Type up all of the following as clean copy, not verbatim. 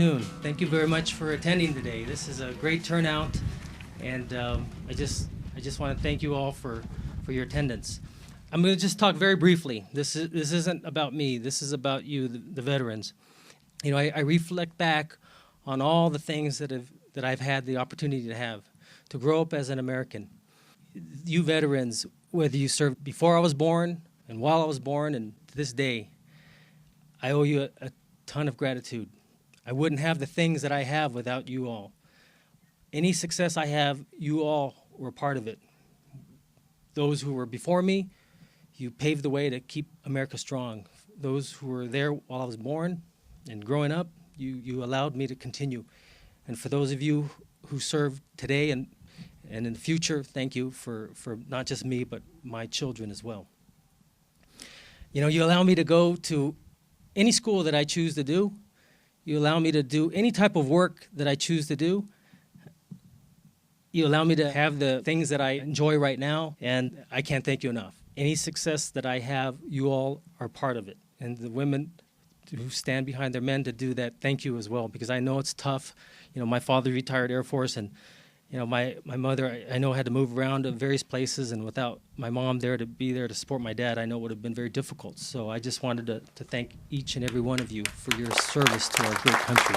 afternoon. Thank you very much for attending today. This is a great turnout, and I just want to thank you all for your attendance. I'm going to just talk very briefly. This isn't about me. This is about you, the veterans. You know, I reflect back on all the things that I've had the opportunity to grow up as an American. You veterans, whether you served before I was born and while I was born and to this day, I owe you a ton of gratitude. I wouldn't have the things that I have without you all. Any success I have, you all were part of it. Those who were before me, you paved the way to keep America strong. Those who were there while I was born and growing up, you allowed me to continue. And for those of you who serve today and in the future, thank you for not just me, but my children as well. You know, you allow me to go to any school that I choose to do. You allow me to do any type of work that I choose to do. You allow me to have the things that I enjoy right now, and I can't thank you enough. Any success that I have, you all are part of it. And the women who stand behind their men to do that, thank you as well, because I know it's tough. You know, my father retired Air Force, and you know, my mother, I know, had to move around to various places, and without my mom there to support my dad, I know it would have been very difficult. So I just wanted to thank each and every one of you for your service to our great country.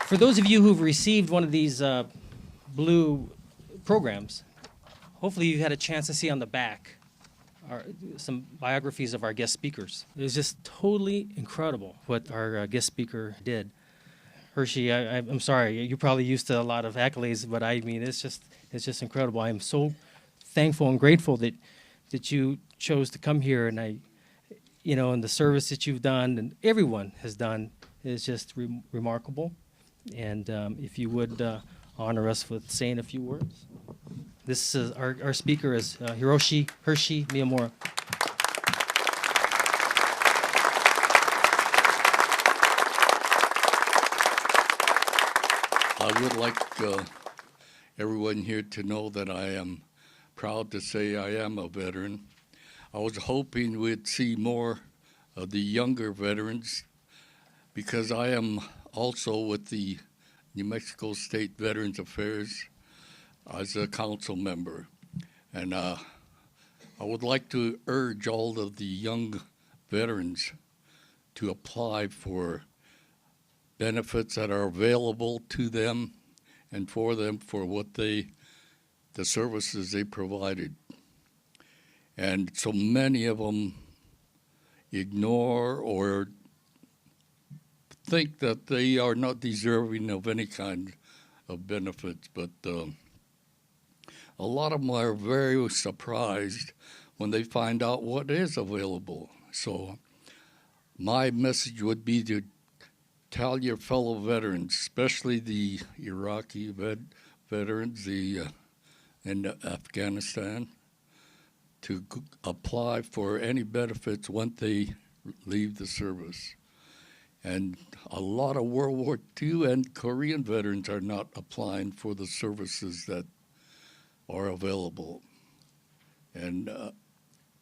For those of you who've received one of these blue programs, hopefully you had a chance to see on the back some biographies of our guest speakers. It was just totally incredible what our guest speaker did. Hiroshi, I'm sorry, you're probably used to a lot of accolades, but I mean, it's just incredible. I am so thankful and grateful that you chose to come here, and and the service that you've done and everyone has done is just remarkable. And if you would honor us with saying a few words. This is our speaker is Hiroshi Miyamura. I would like everyone here to know that I am proud to say I am a veteran. I was hoping we'd see more of the younger veterans because I am also with the New Mexico State Veterans Affairs as a council member. And I would like to urge all of the young veterans to apply for benefits that are available to them and for them for the services they provided. And so many of them ignore or think that they are not deserving of any kind of benefits, but a lot of them are very surprised when they find out what is available. So my message would be to tell your fellow veterans, especially the Iraqi veterans in Afghanistan, to apply for any benefits once they leave the service. And a lot of World War II and Korean veterans are not applying for the services that are available. And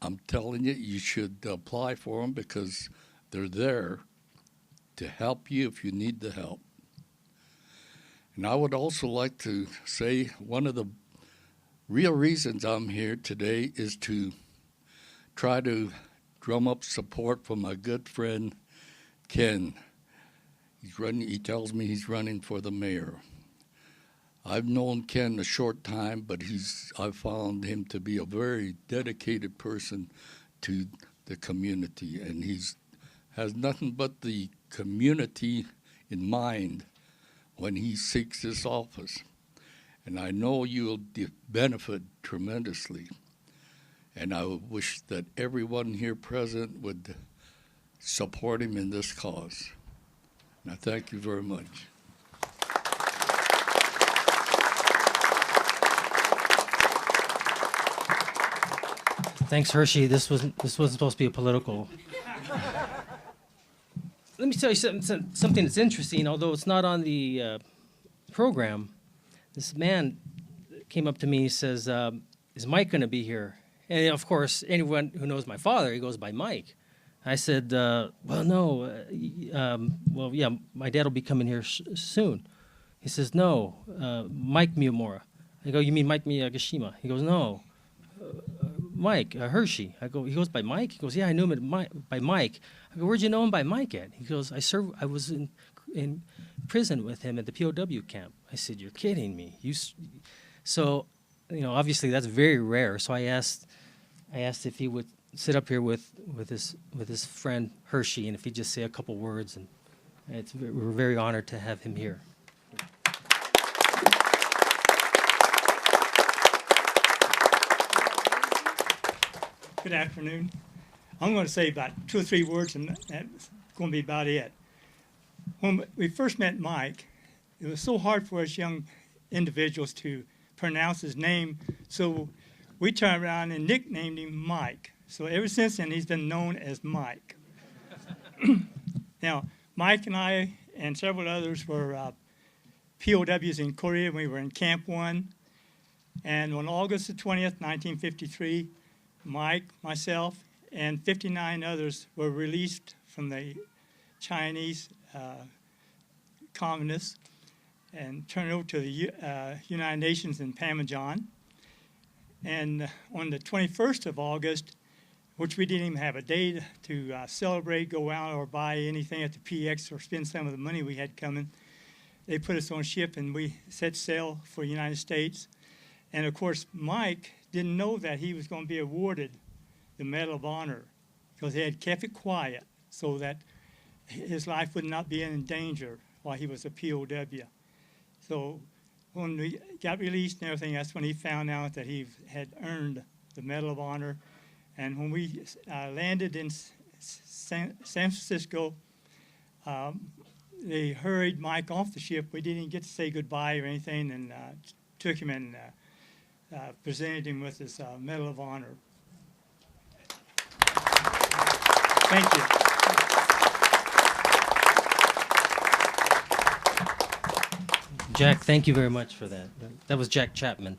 I'm telling you, you should apply for them because they're there to help you if you need the help. And I would also like to say one of the real reasons I'm here today is to try to drum up support for my good friend Ken. He tells me he's running for the mayor. I've known Ken a short time, but I've found him to be a very dedicated person to the community, and has nothing but the community in mind when he seeks this office. And I know you'll benefit tremendously. And I wish that everyone here present would support him in this cause. And I thank you very much. Thanks, Hiroshi. This wasn't supposed to be a political. Let me tell you something that's interesting. Although it's not on the program, this man came up to me. He says, "Is Mike going to be here?" And of course, anyone who knows my father, he goes by Mike. I said, well, no, well, yeah, my dad will be coming here soon. He says, no, Mike Miyamura. I go, you mean Mike Miyagishima? He goes, no, Mike, Hiroshi. I go, he goes, by Mike? He goes, yeah, I knew him by Mike. I go, where'd you know him by Mike at? He goes, I was in prison with him at the POW camp. I said, you're kidding me. So, obviously that's very rare. So I asked if he would sit up here with his friend Hiroshi, and if he'd just say a couple words, and we're very honored to have him here. Good afternoon. I'm going to say about 2 or 3 words, and that's going to be about it. When we first met Mike, it was so hard for us young individuals to pronounce his name, so we turned around and nicknamed him Mike. So ever since then, he's been known as Mike. Now, Mike and I and several others were POWs in Korea. We were in Camp 1. And on August the 20th, 1953, Mike, myself, and 59 others were released from the Chinese communists and turned over to the United Nations in Pamajan. And on the 21st of August, which we didn't even have a day to celebrate, go out or buy anything at the PX or spend some of the money we had coming, they put us on a ship and we set sail for the United States. And of course, Mike didn't know that he was going to be awarded the Medal of Honor because he had kept it quiet so that his life would not be in danger while he was a POW. So when we got released and everything, that's when he found out that he had earned the Medal of Honor. And when we landed in San Francisco, they hurried Mike off the ship. We didn't even get to say goodbye or anything, and took him and presented him with his Medal of Honor. Thank you. Jack, thank you very much for that. That was Jack Chapman.